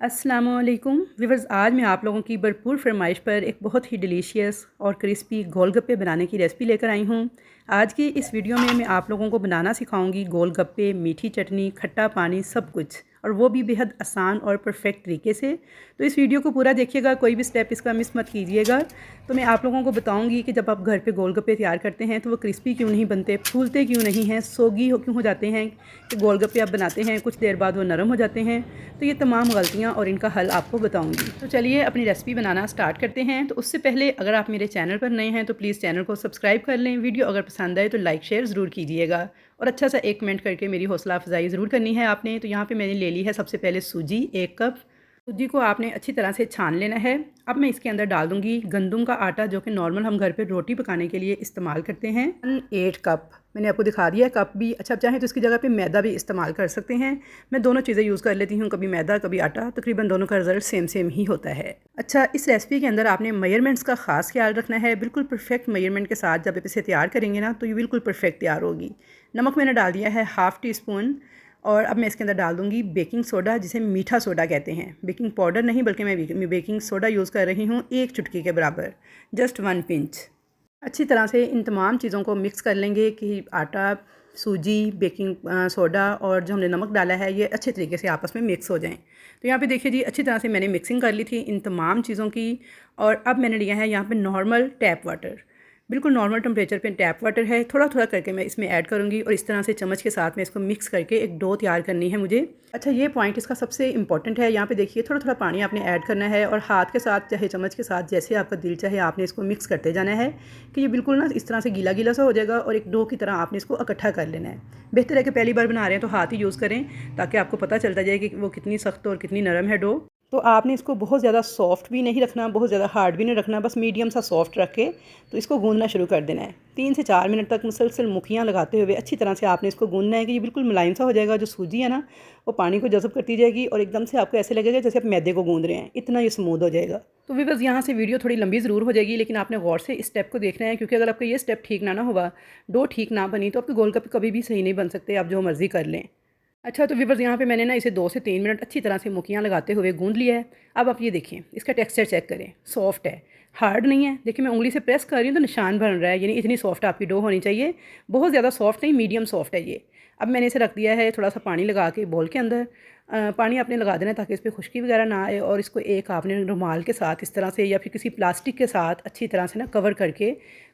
अस्सलामुअलैकुम व्यूअर्स, आज मैं आप लोगों की भरपूर फरमाइश पर एक बहुत ही डिलीशियस और क्रिस्पी गोलगप्पे बनाने की रेसिपी लेकर आई हूँ। आज की इस वीडियो में मैं आप लोगों को बनाना सिखाऊंगी गोलगप्पे, मीठी चटनी, खट्टा पानी, सब कुछ, और वो भी बेहद आसान और परफेक्ट तरीके से। तो इस वीडियो को पूरा देखिएगा, कोई भी स्टेप इसका मिस मत कीजिएगा। तो मैं आप लोगों को बताऊंगी कि जब आप घर पे गोलगप्पे तैयार करते हैं तो वो क्रिस्पी क्यों नहीं बनते, फूलते क्यों नहीं हैं, सोगी क्यों हो जाते हैं, कि गोलगप्पे आप बनाते हैं कुछ देर बाद वो नरम हो जाते हैं। तो ये तमाम गलतियाँ और इनका हल आपको बताऊंगी। तो चलिए अपनी रेसिपी बनाना स्टार्ट करते हैं। तो उससे पहले अगर आप मेरे चैनल पर नए हैं तो प्लीज़ चैनल को सब्सक्राइब कर लें। वीडियो अगर पसंद आए तो लाइक शेयर ज़रूर कीजिएगा, और अच्छा सा एक कमेंट करके मेरी हौसला अफजाई ज़रूर करनी है आपने। तो यहाँ पे मैंने ले ली है सबसे पहले सूजी 1 कप। सूजी को आपने अच्छी तरह से छान लेना है। अब मैं इसके अंदर डाल दूँगी गंदम का आटा, जो कि नॉर्मल हम घर पे रोटी पकाने के लिए इस्तेमाल करते हैं। 8 कप मैंने आपको दिखा दिया है, कप भी। अच्छा, आप चाहें तो इसकी जगह पे मैदा भी इस्तेमाल कर सकते हैं। मैं दोनों चीज़ें यूज़ कर लेती हूँ, कभी मैदा कभी आटा, तकरीबन दोनों का रिजल्ट सेम सेम ही होता है। अच्छा, इस रेसिपी के अंदर आपने मेजरमेंट्स का खास ख्याल रखना है। बिल्कुल परफेक्ट मेजरमेंट के साथ जब आप इसे तैयार करेंगे ना, तो ये बिल्कुल परफेक्ट तैयार होगी। नमक मैंने डाल दिया है हाफ़ टी स्पून, और अब मैं इसके अंदर डाल दूँगी बेकिंग सोडा, जिसे मीठा सोडा कहते हैं। बेकिंग पाउडर नहीं, बल्कि मैं बेकिंग सोडा यूज़ कर रही हूँ 1 चुटकी के बराबर, जस्ट 1 पिंच। अच्छी तरह से इन तमाम चीज़ों को मिक्स कर लेंगे कि आटा, सूजी, बेकिंग सोडा और जो हमने नमक डाला है ये अच्छे तरीके से आपस में मिक्स हो जाएं। तो यहाँ पे देखिए जी, अच्छी तरह से मैंने मिक्सिंग कर ली थी इन तमाम चीज़ों की। और अब मैंने लिया है यहाँ पे नॉर्मल टैप वाटर, बिल्कुल नॉर्मल टेम्परेचर पे टैप वाटर है। थोड़ा थोड़ा करके मैं इसमें ऐड करूँगी, और इस तरह से चम्मच के साथ में इसको मिक्स करके एक डो तैयार करनी है मुझे। अच्छा, ये पॉइंट इसका सबसे इंपॉर्टेंट है। यहाँ पे देखिए थोड़ा थोड़ा पानी आपने ऐड करना है, और हाथ के साथ चाहे चम्मच के साथ, जैसे आपका दिल चाहे, आपने इसको मिक्स करते जाना है कि ये बिल्कुल ना इस तरह से गीला गीला सा हो जाएगा, और एक डो की तरह आपने इसको इकट्ठा कर लेना है। बेहतर है कि पहली बार बना रहे हैं तो हाथ ही यूज़ करें, ताकि आपको पता चलता जाए कि वो कितनी सख्त और कितनी नरम है डो। तो आपने इसको बहुत ज़्यादा सॉफ्ट भी नहीं रखना, बहुत ज़्यादा हार्ड भी नहीं रखना, बस मीडियम सा सॉफ्ट रख के तो इसको गूंदना शुरू कर देना है। 3 से 4 मिनट तक मुसलसल मुखियाँ लगाते हुए अच्छी तरह से आपने इसको गूंदना है कि ये बिल्कुल मुलायम सा हो जाएगा। जो सूजी है ना, वो पानी को जज़ब करती जाएगी, और एकदम से आपको ऐसे लगेगा जैसे आप मैदे को गूंद रहे हैं, इतना ये स्मूथ हो जाएगा। तो भी बस यहाँ से वीडियो थोड़ी लंबी ज़रूर हो जाएगी, लेकिन आपने गौर से इस स्टेप को देखना है, क्योंकि अगर आपका ये स्टेप ठीक ना हुआ, डो ठीक ना बनी, तो आपके गोलगप्पे कभी भी सही नहीं बन सकते, आप जो मर्ज़ी कर लें। अच्छा, तो व्यूअर्स यहाँ पे मैंने ना इसे 2 से 3 मिनट अच्छी तरह से मुखियाँ लगाते हुए गूंद लिया है। अब आप ये देखिए, इसका टेक्सचर चेक करें, सॉफ्ट है, हार्ड नहीं है। देखिए मैं उंगली से प्रेस कर रही हूँ तो निशान बन रहा है, यानी इतनी सॉफ्ट आपकी डो होनी चाहिए। बहुत ज़्यादा सॉफ्ट नहीं, मीडियम सॉफ्ट है ये। अब मैंने इसे रख दिया है थोड़ा सा पानी लगा के बोल के अंदर। पानी आपने लगा देना है ताकि इस पर खुश्की वगैरह ना आए, और इसको एक आपने रुमाल के साथ इस तरह से, या फिर किसी प्लास्टिक के साथ अच्छी तरह से ना कवर करके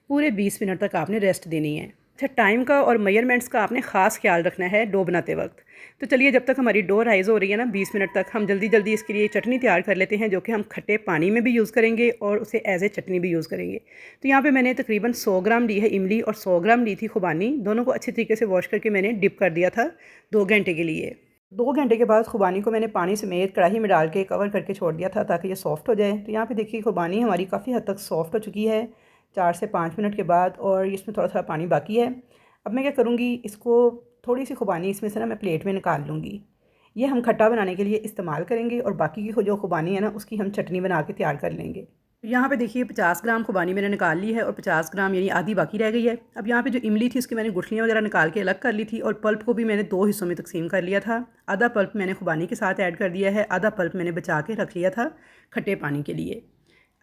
पूरे 20 मिनट तक आपने रेस्ट देनी है। अच्छा, टाइम का और मेजरमेंट्स का आपने ख़ास ख्याल रखना है डो बनाते वक्त। तो चलिए, जब तक हमारी डो राइज़ हो रही है ना 20 मिनट तक, हम जल्दी जल्दी इसके लिए चटनी तैयार कर लेते हैं, जो कि हम खट्टे पानी में भी यूज़ करेंगे और उसे एज ए चटनी भी यूज़ करेंगे। तो यहाँ पे मैंने तकरीबन 100 ग्राम ली है इमली, और 100 ग्राम ली थी खुबानी। दोनों को अच्छी तरीके से वॉश करके मैंने डिप कर दिया था 2 घंटे के लिए। 2 घंटे के बाद खुबानी को मैंने पानी समेत कढ़ाई में डाल के कवर करके छोड़ दिया था, ताकि ये सॉफ्ट हो जाए। तो यहाँ पे देखिए खुबानी हमारी काफ़ी हद तक सॉफ्ट हो चुकी है 4 से 5 मिनट के बाद, और इसमें थोड़ा थोड़ा पानी बाकी है। अब मैं क्या करूँगी, इसको थोड़ी सी खुबानी इसमें से ना मैं प्लेट में निकाल लूँगी। ये हम खट्टा बनाने के लिए इस्तेमाल करेंगे, और बाकी की जो खुबानी है ना, उसकी हम चटनी बना के तैयार कर लेंगे। यहाँ पे देखिए 50 ग्राम खुबानी मैंने निकाल ली है, और 50 ग्राम यानी आधी बाकी रह गई है। अब यहाँ पे जो इमली थी उसकी मैंने गुठलियाँ वगैरह निकाल के अलग कर ली थी, और पल्प को भी मैंने 2 हिस्सों में तकसीम कर लिया था। आधा पल्प मैंने खुबानी के साथ ऐड कर दिया है, आधा पल्प मैंने बचा के रख लिया था खट्टे पानी के लिए।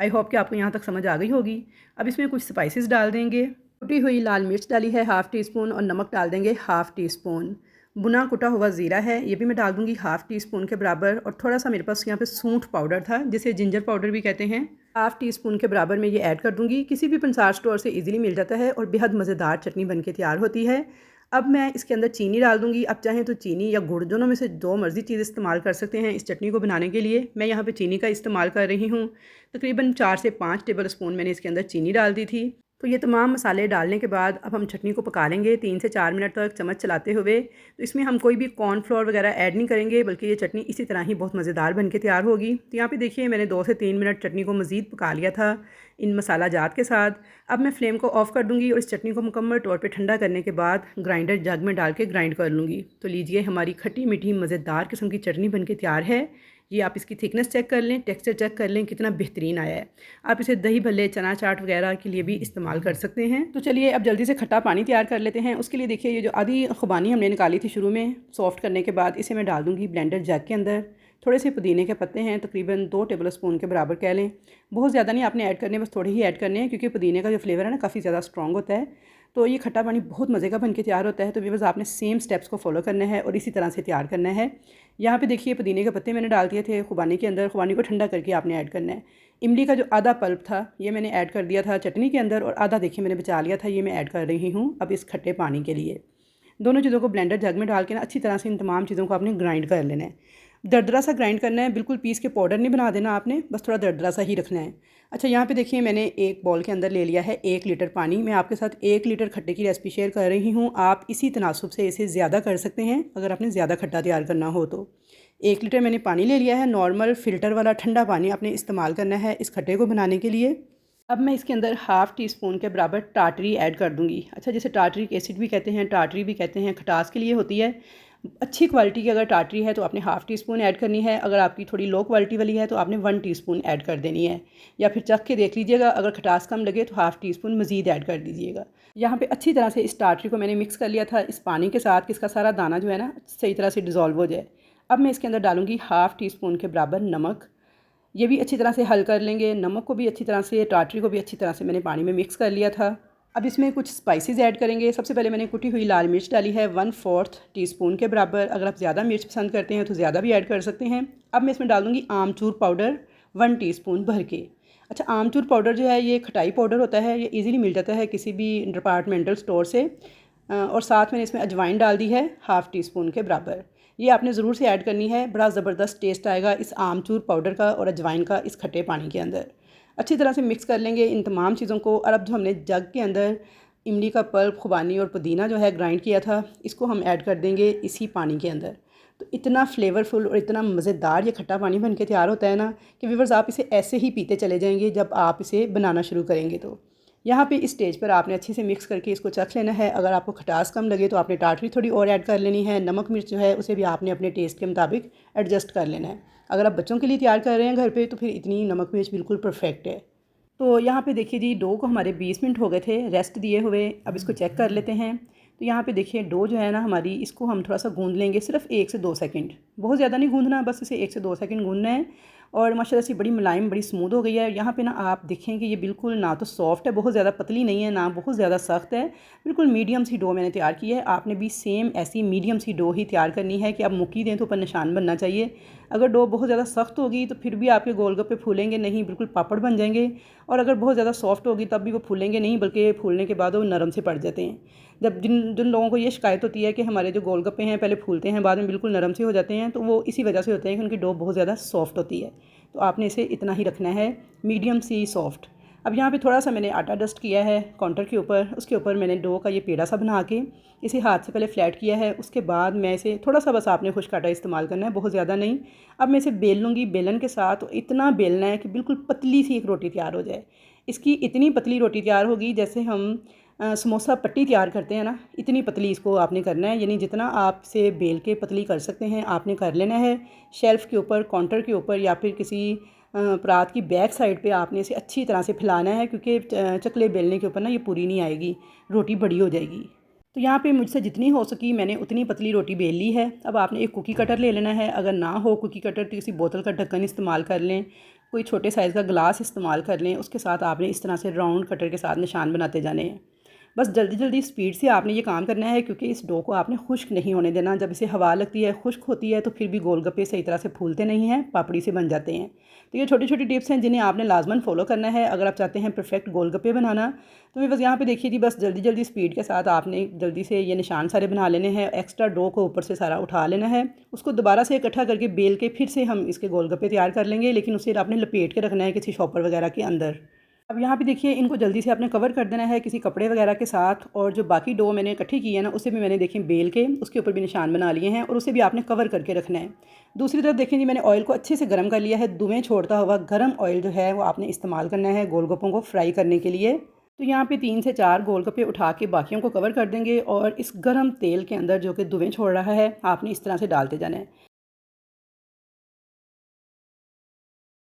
आई होप कि आपको यहाँ तक समझ आ गई होगी। अब इसमें कुछ स्पाइसेस डाल देंगे। कुटी हुई लाल मिर्च डाली है हाफ़ टी स्पून, और नमक डाल देंगे हाफ़ टी स्पून। भुना कुटा हुआ ज़ीरा है, ये भी मैं डाल दूँगी हाफ़ टी स्पून के बराबर। और थोड़ा सा मेरे पास यहाँ पे सूंठ पाउडर था, जिसे जिंजर पाउडर भी कहते हैं, हाफ़ टी स्पून के बराबर में ये ऐड कर दूँगी। किसी भी पंसार स्टोर से इजीली मिल जाता है, और बेहद मज़ेदार चटनी बन के तैयार होती है। अब मैं इसके अंदर चीनी डाल दूँगी। आप चाहें तो चीनी या गुड़, दोनों में से जो मर्ज़ी चीज़ इस्तेमाल कर सकते हैं इस चटनी को बनाने के लिए। मैं यहाँ पे चीनी का इस्तेमाल कर रही हूँ। तकरीबन 4 से 5 टेबल स्पून मैंने इसके अंदर चीनी डाल दी थी। तो ये तमाम मसाले डालने के बाद अब हम चटनी को पका लेंगे 3 से 4 मिनट तक चम्मच चलाते हुए। तो इसमें हम कोई भी कॉर्नफ्लोर वगैरह ऐड नहीं करेंगे, बल्कि ये चटनी इसी तरह ही बहुत मज़ेदार बन के तैयार होगी। तो यहाँ पे देखिए मैंने 2 से 3 मिनट चटनी को मज़ीद पका लिया था इन मसाला जात के साथ। अब मैं फ्लेम को ऑफ़ कर दूँगी, और इस चटनी को मुकम्मल तौर पे ठंडा करने के बाद ग्राइंडर जग में डाल के ग्राइंड कर लूँगी। तो लीजिए, हमारी खट्टी मीठी मज़ेदार किस्म की चटनी बन के तैयार है। ये आप इसकी थिकनेस चेक कर लें, टेक्सचर चेक कर लें, कितना बेहतरीन आया है। आप इसे दही भल्ले, चना चाट वगैरह के लिए भी इस्तेमाल कर सकते हैं। तो चलिए अब जल्दी से खट्टा पानी तैयार कर लेते हैं। उसके लिए देखिए, ये जो आधी खुबानी हमने निकाली थी शुरू में सॉफ्ट करने के बाद, इसे मैं डाल दूँगी ब्लेंडर जग के अंदर। थोड़े से पुदीने के पत्ते हैं, तकरीबन 2 टेबल स्पून के बराबर कह लें। बहुत ज़्यादा नहीं आपने ऐड करने, बस थोड़े ही ऐड करने हैं क्योंकि पुदीने का जो फ्लेवर है ना काफ़ी ज़्यादा स्ट्रॉन्ग होता है। तो ये खट्टा पानी बहुत मज़े का बन के तैयार होता है। तो व्यूअर्स आपने सेम स्टेप्स को फॉलो करना है और इसी तरह से तैयार करना है। यहाँ पे देखिए पुदीने के पत्ते मैंने डाल दिए थे खुबानी के अंदर, खुबानी को ठंडा करके आपने ऐड करना है। इमली का जो आधा पल्प था ये मैंने ऐड कर दिया था चटनी के अंदर, और आधा देखिए मैंने बचा लिया था, ये मैं ऐड कर रही हूँ अब इस खट्टे पानी के लिए। दोनों चीज़ों को ब्लेंडर जग में डाल के ना अच्छी तरह से इन तमाम चीज़ों को आपने ग्राइंड कर लेना है। दरदरा सा ग्राइंड करना है, बिल्कुल पीस के पाउडर नहीं बना देना आपने, बस थोड़ा दरदरा सा ही रखना है। अच्छा, यहाँ पे देखिए मैंने एक बॉल के अंदर ले लिया है 1 लीटर पानी। मैं आपके साथ 1 लीटर खट्टे की रेसिपी शेयर कर रही हूँ। आप इसी तनासुब से इसे ज़्यादा कर सकते हैं अगर आपने ज़्यादा खट्टा तैयार करना हो तो। 1 लीटर मैंने पानी ले लिया है, नॉर्मल फ़िल्टर वाला ठंडा पानी आपने इस्तेमाल करना है इस खट्टे को बनाने के लिए। अब मैं इसके अंदर हाफ़ टी स्पून के बराबर टाटरी ऐड कर दूँगी। अच्छा, जैसे टाटरिक एसिड भी कहते हैं, टाटरी भी कहते हैं, खटास के लिए होती है। अच्छी क्वालिटी की अगर टाटरी है तो आपने हाफ़ टी स्पून ऐड करनी है। अगर आपकी थोड़ी लो क्वालिटी वाली है तो आपने 1 टीस्पून ऐड कर देनी है, या फिर चख के देख लीजिएगा, अगर खटास कम लगे तो हाफ़ टी स्पून मज़ीद ऐड कर दीजिएगा। यहाँ पे अच्छी तरह से इस टाटरी को मैंने मिक्स कर लिया था इस पानी के साथ कि इसका सारा दाना जो है ना सही तरह से डिज़ोल्व हो जाए। अब मैं इसके अंदर डालूँगी हाफ़ टी स्पून के बराबर नमक। ये भी अच्छी तरह से हल कर लेंगे। नमक को भी अच्छी तरह से, टाटरी को भी अच्छी तरह से मैंने पानी में मिक्स कर लिया था। अब इसमें कुछ स्पाइसेस ऐड करेंगे। सबसे पहले मैंने कुटी हुई लाल मिर्च डाली है 1/4 टीस्पून के बराबर। अगर आप ज़्यादा मिर्च पसंद करते हैं तो ज़्यादा भी ऐड कर सकते हैं। अब मैं इसमें डाल दूँगी आमचूर पाउडर 1 टीस्पून भर के। अच्छा, आमचूर पाउडर जो है ये खटाई पाउडर होता है, ये ईज़िली मिल जाता है किसी भी डिपार्टमेंटल स्टोर से। और साथ मैंने इसमें अजवाइन डाल दी है हाफ़ टी स्पून के बराबर। ये आपने ज़रूर से ऐड करनी है, बड़ा ज़बरदस्त टेस्ट आएगा इस आमचूर पाउडर का और अजवाइन का इस खट्टे पानी के अंदर। अच्छी तरह से मिक्स कर लेंगे इन तमाम चीज़ों को। और अब जो हमने जग के अंदर इमली का पल्प, खुबानी और पुदीना जो है ग्राइंड किया था, इसको हम ऐड कर देंगे इसी पानी के अंदर। तो इतना फ्लेवरफुल और इतना मज़ेदार ये खट्टा पानी बन के तैयार होता है ना कि व्यूअर्स आप इसे ऐसे ही पीते चले जाएंगे जब आप इसे बनाना शुरू करेंगे। तो यहाँ पे इस स्टेज पर आपने अच्छे से मिक्स करके इसको चख लेना है। अगर आपको खटास कम लगे तो आपने टाटरी थोड़ी और ऐड कर लेनी है। नमक मिर्च जो है उसे भी आपने अपने टेस्ट के मुताबिक एडजस्ट कर लेना है। अगर आप बच्चों के लिए तैयार कर रहे हैं घर पे तो फिर इतनी नमक मिर्च बिल्कुल परफेक्ट है। तो यहाँ पे देखिए जी, डो को हमारे 20 मिनट हो गए थे रेस्ट दिए हुए। अब इसको चेक कर लेते हैं। तो यहाँ पे देखिए डो जो है ना हमारी, इसको हम थोड़ा सा गूंद लेंगे, सिर्फ 1 से 2 सेकंड, बहुत ज़्यादा नहीं गूंदना, बस इसे 1 से 2 सेकंड गूंदना है। और माशाल्लाह से बड़ी मुलायम, बड़ी स्मूथ हो गई है। यहाँ पे ना आप देखें कि ये बिल्कुल ना तो सॉफ्ट है, बहुत ज़्यादा पतली नहीं है, ना बहुत ज़्यादा सख्त है, बिल्कुल मीडियम सी डो मैंने तैयार की है। आपने भी सेम ऐसी मीडियम सी डो ही तैयार करनी है कि आप मुक्की दें तो ऊपर निशान बनना चाहिए। अगर डो बहुत ज़्यादा सख्त होगी तो फिर भी आपके गोलगप्पे फूलेंगे नहीं, बिल्कुल पापड़ बन जाएंगे। और अगर बहुत ज़्यादा सॉफ्ट होगी तब भी वो फूलेंगे नहीं, बल्कि फूलने के बाद वो नरम से पड़ जाते हैं। जब जिन जिन लोगों को ये शिकायत होती है कि हमारे जो गोलगप्पे हैं पहले फूलते हैं बाद में बिल्कुल नरम से हो जाते हैं, तो वो इसी वजह से होते हैं कि उनकी डो बहुत ज़्यादा सॉफ्ट होती है। तो आपने इसे इतना ही रखना है, मीडियम सी सॉफ्ट। अब यहाँ पे थोड़ा सा मैंने आटा डस्ट किया है काउंटर के ऊपर, उसके ऊपर मैंने डो का ये पेड़ा सा बना के इसे हाथ से पहले फ्लैट किया है। उसके बाद मैं इसे थोड़ा सा, बस आपने खुश्क आटा इस्तेमाल करना है, बहुत ज़्यादा नहीं। अब मैं इसे बेल लूँगी बेलन के साथ। तो इतना बेलना है कि बिल्कुल पतली सी एक रोटी तैयार हो जाए। इसकी इतनी पतली रोटी तैयार होगी जैसे हम समोसा पट्टी तैयार करते हैं ना, इतनी पतली इसको आपने करना है। यानी जितना आप इसे बेल के पतली कर सकते हैं आपने कर लेना है। शेल्फ़ के ऊपर, काउंटर के ऊपर, या फिर किसी परात की बैक साइड पे आपने इसे अच्छी तरह से फैलाना है, क्योंकि चकले बेलने के ऊपर ना ये पूरी नहीं आएगी, रोटी बड़ी हो जाएगी। तो यहाँ पे मुझसे जितनी हो सकी मैंने उतनी पतली रोटी बेल ली है। अब आपने एक कुकी कटर ले लेना है। अगर ना हो कुकी कटर तो किसी बोतल का ढक्कन इस्तेमाल कर लें, कोई छोटे साइज़ का गिलास इस्तेमाल कर लें। उसके साथ आपने इस तरह से राउंड कटर के साथ निशान बनाते जाने हैं। बस जल्दी जल्दी स्पीड से आपने ये काम करना है, क्योंकि इस डो को आपने खुश्क नहीं होने देना। जब इसे हवा लगती है, खुश्क होती है, तो फिर भी गोलगप्पे सही तरह से फूलते नहीं हैं, पापड़ी से बन जाते हैं। तो ये छोटी छोटी टिप्स हैं जिन्हें आपने लाजमन फॉलो करना है अगर आप चाहते हैं परफेक्ट गोलगप्पे बनाना। तो मैं बस यहाँ पे देखिए जी, बस जल्दी जल्दी स्पीड के साथ आपने जल्दी से ये निशान सारे बना लेने हैं। एक्स्ट्रा डो को ऊपर से सारा उठा लेना है, उसको दोबारा से इकट्ठा करके बेल के फिर से हम इसके गोलगप्पे तैयार कर लेंगे, लेकिन उसे आपने लपेट के रखना है किसी शॉपर वगैरह के अंदर। अब यहाँ पे देखिए इनको जल्दी से आपने कवर कर देना है किसी कपड़े वगैरह के साथ। और जो बाकी डो मैंने इकट्ठी की है ना, उसे भी मैंने देखिए बेल के उसके ऊपर भी निशान बना लिए हैं, और उसे भी आपने कवर करके रखना है। दूसरी तरफ देखें जी, मैंने ऑयल को अच्छे से गर्म कर लिया है। धुएँ छोड़ता हुआ गर्म ऑयल जो है वो आपने इस्तेमाल करना है गोलगप्पों को फ्राई करने के लिए। तो यहाँ पे 3 से 4 गोलगप्पे उठा के बाकियों को कवर कर देंगे, और इस गर्म तेल के अंदर जो कि धुएँ छोड़ रहा है आपने इस तरह से डालते जाना है।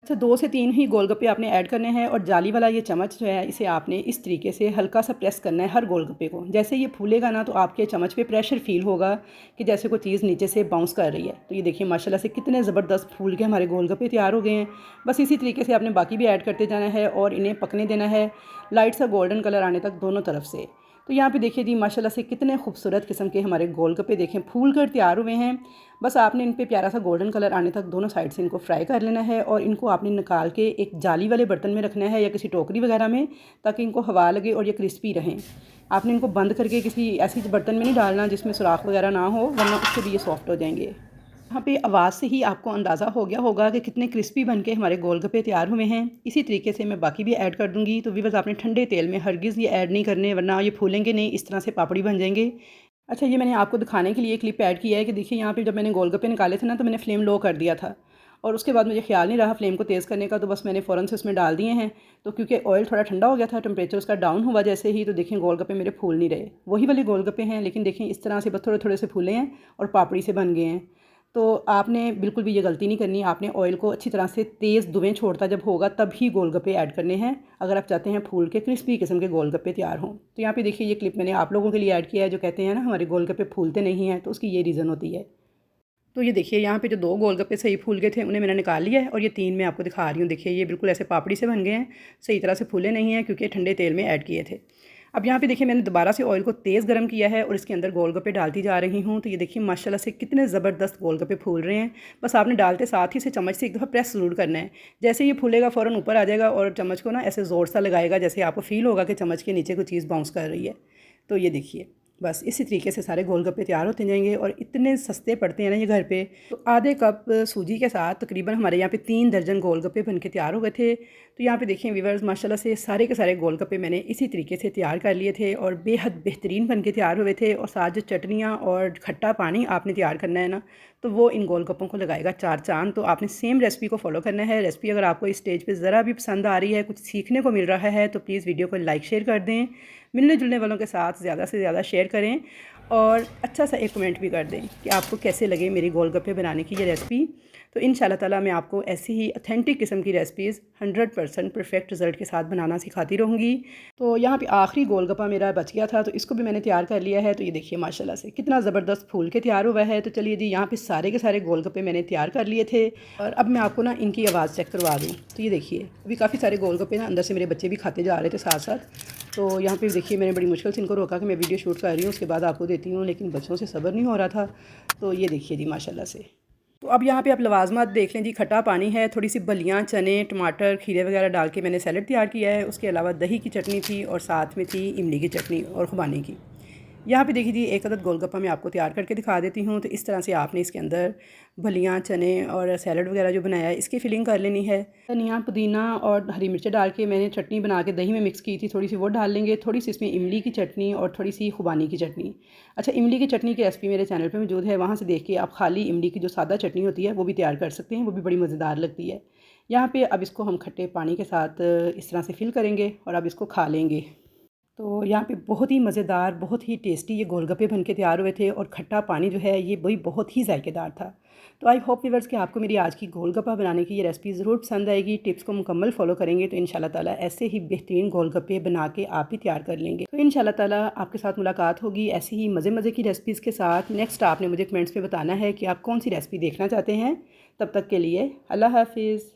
तो 2 से 3 ही गोलगप्पे आपने ऐड करने हैं और जाली वाला ये चम्मच जो है इसे आपने इस तरीके से हल्का सा प्रेस करना है हर गोलगप्पे को। जैसे ये फूलेगा ना तो आपके चम्मच पे प्रेशर फील होगा कि जैसे कोई चीज़ नीचे से बाउंस कर रही है। तो ये देखिए माशाल्लाह से कितने ज़बरदस्त फूल के हमारे गोलगप्पे तैयार हो गए हैं। बस इसी तरीके से आपने बाकी भी ऐड करते जाना है और इन्हें पकने देना है लाइट सा गोल्डन कलर आने तक दोनों तरफ से। तो यहाँ पे देखिए जी माशाल्लाह से कितने खूबसूरत किस्म के हमारे गोलगप्पे देखें फूल कर तैयार हुए हैं। बस आपने इन पे प्यारा सा गोल्डन कलर आने तक दोनों साइड से इनको फ्राई कर लेना है और इनको आपने निकाल के एक जाली वाले बर्तन में रखना है या किसी टोकरी वगैरह में, ताकि इनको हवा लगे और ये क्रिस्पी रहें। आपने इनको बंद करके किसी ऐसी बर्तन में नहीं डालना जिसमें सुराख वगैरह ना हो, वरना उससे भी ये सॉफ्ट हो जाएंगे। यहाँ पे आवाज़ से ही आपको अंदाज़ा हो गया होगा कि कितने क्रिस्पी बनके हमारे गोलगप्पे तैयार हुए हैं। इसी तरीके से मैं बाकी भी ऐड कर दूँगी। तो व्यूअर्स आपने ठंडे तेल में हरगिज़ ये ऐड नहीं करने, वरना ये फूलेंगे नहीं, इस तरह से पापड़ी बन जाएंगे। अच्छा, ये मैंने आपको दिखाने के लिए क्लिप ऐड किया है कि देखिए यहाँ पे जब मैंने गोलगप्पे निकाले थे ना तो मैंने फ्लेम लो कर दिया था और उसके बाद मुझे ख्याल नहीं रहा फ्लेम को तेज़ करने का, तो बस मैंने फ़ौरन से उसमें डाल दिए हैं। तो क्योंकि ऑयल थोड़ा ठंडा हो गया था, टेम्परेचर उसका डाउन हुआ जैसे ही, तो देखें गोलगप्पे मेरे फूल नहीं रहे। वही वाले गोलगप्पे हैं, लेकिन देखें इस तरह से बस थोड़े थोड़े से फूले हैं और पापड़ी से बन गए हैं। तो आपने बिल्कुल भी ये गलती नहीं करनी। आपने ऑयल को अच्छी तरह से तेज़ दुवें छोड़ता जब होगा तब ही गोलगप्पे ऐड करने हैं, अगर आप चाहते हैं फूल के क्रिस्पी किस्म के गोलगप्पे तैयार हों। तो यहाँ पे देखिए ये क्लिप मैंने आप लोगों के लिए ऐड किया है जो कहते हैं ना हमारे गोलगप्पे फूलते नहीं हैं, तो उसकी ये रीज़न होती है। तो ये देखिए यहाँ पे जो 2 गोलगप्पे सही फूल गए थे उन्हें मैंने निकाल लिया है और ये 3 मैं आपको दिखा रही हूँ। देखिए ये बिल्कुल ऐसे पापड़ी से बन गए हैं, सही तरह से फूले नहीं हैं क्योंकि ठंडे तेल में ऐड किए थे। अब यहाँ पे देखिए मैंने दोबारा से ऑयल को तेज़ गर्म किया है और इसके अंदर गोलगप्पे डालती जा रही हूँ। तो ये देखिए माशाल्लाह से कितने ज़बरदस्त गोलगप्पे फूल रहे हैं। बस आपने डालते साथ ही से चम्मच से एक दफ़ा प्रेस ज़रूर करना है। जैसे ये फूलेगा फ़ौरन ऊपर आ जाएगा और चम्मच को ना ऐसे ज़ोर सा लगाएगा, जैसे आपको फ़ील होगा कि चम्मच के नीचे कोई चीज़ बाउंस कर रही है। तो ये देखिए बस इसी तरीके से सारे गोलगप्पे तैयार होते जाएंगे और इतने सस्ते पड़ते हैं ना ये घर पे। तो आधे कप सूजी के साथ तकरीबन हमारे यहाँ पे 3 दर्जन गोलगप्पे बन के तैयार हो गए थे। तो यहाँ पे देखें व्यूअर्स माशाल्लाह से सारे के सारे गोलगप्पे मैंने इसी तरीके से तैयार कर लिए थे और बेहद बेहतरीन बन के तैयार हुए थे। और साथ जो चटनियाँ और खट्टा पानी आपने तैयार करना है ना, तो वो इन गोलगप्पों को लगाएगा 4 चाँद। तो आपने सेम रेसिपी को फॉलो करना है। रेसिपी अगर आपको इस स्टेज पर ज़रा भी पसंद आ रही है, कुछ सीखने को मिल रहा है, तो प्लीज़ वीडियो को लाइक शेयर कर दें। मिलने जुलने वालों के साथ ज़्यादा से ज़्यादा शेयर करें और अच्छा सा एक कमेंट भी कर दें कि आपको कैसे लगे मेरी गोलगप्पे बनाने की ये रेसिपी। तो इंशाल्लाह ताला मैं आपको ऐसी ही ऑथेंटिक किस्म की रेसिपीज़ 100% परफेक्ट रिज़ल्ट के साथ बनाना सिखाती रहूँगी। तो यहाँ पे आखिरी गोलगप्पा मेरा बच गया था, तो इसको भी मैंने तैयार कर लिया है। तो ये देखिए माशाल्लाह से कितना ज़बरदस्त फूल के तैयार हुआ है। तो चलिए जी, यहाँ पे सारे के सारे गोलगप्पे मैंने तैयार कर लिए थे और अब मैं आपको ना इनकी आवाज़ चेक करवा दूँ। तो ये देखिए अभी काफ़ी सारे गोलगप्पे ना अंदर से मेरे बच्चे भी खाते जा रहे थे साथ साथ। तो यहाँ पे देखिए मैंने बड़ी मुश्किल से इनको रोका कि मैं वीडियो शूट कर रही हूँ, उसके बाद आपको देती हूँ, लेकिन बच्चों से सब्र नहीं हो रहा था। तो ये देखिए जी माशाल्लाह से। तो अब यहाँ पे आप लवाजमात देख लें जी, खट्टा पानी है, थोड़ी सी बलियाँ, चने, टमाटर, खीरे वगैरह डाल के मैंने सैलड तैयार किया है। उसके अलावा दही की चटनी थी और साथ में थी इमली की चटनी और खुबानी की। यहाँ पे देखिए जी एक अदद गोलगप्पा मैं आपको तैयार करके दिखा देती हूँ। तो इस तरह से आपने इसके अंदर भलियाँ, चने और सैलड वगैरह जो बनाया है इसकी फिलिंग कर लेनी है। धनिया, पुदीना और हरी मिर्च डाल के मैंने चटनी बना के दही में मिक्स की थी, थोड़ी सी वो डाल लेंगे। थोड़ी सी इसमें इमली की चटनी और थोड़ी सी खुबानी की चटनी। अच्छा, इमली की चटनी की रेसिपी मेरे चैनल पर मौजूद है, वहाँ से देख के आप खाली इमली की जो सादा चटनी होती है वो भी तैयार कर सकते हैं, वो भी बड़ी मज़ेदार लगती है। यहाँ पर अब इसको हम खट्टे पानी के साथ इस तरह से फिल करेंगे और अब इसको खा लेंगे। तो यहाँ पे बहुत ही मज़ेदार, बहुत ही टेस्टी ये गोलगप्पे बन के तैयार हुए थे और खट्टा पानी जो है ये वही बहुत ही जायकेदार था। तो आई होप व्यूअर्स कि आपको मेरी आज की गोलगप्पा बनाने की ये रेसिपी ज़रूर पसंद आएगी। टिप्स को मुकम्मल फॉलो करेंगे तो इंशाल्लाह ताला ऐसे ही बेहतरीन गोलगप्पे बना के आप भी तैयार कर लेंगे। तो इंशाल्लाह ताला आपके साथ मुलाकात होगी ऐसी ही मज़े मज़े की रेसिपीज़ के साथ। नेक्स्ट आपने मुझे कमेंट्स में बताना है कि आप कौन सी रेसिपी देखना चाहते हैं। तब तक के लिए अल्लाह हाफिज़।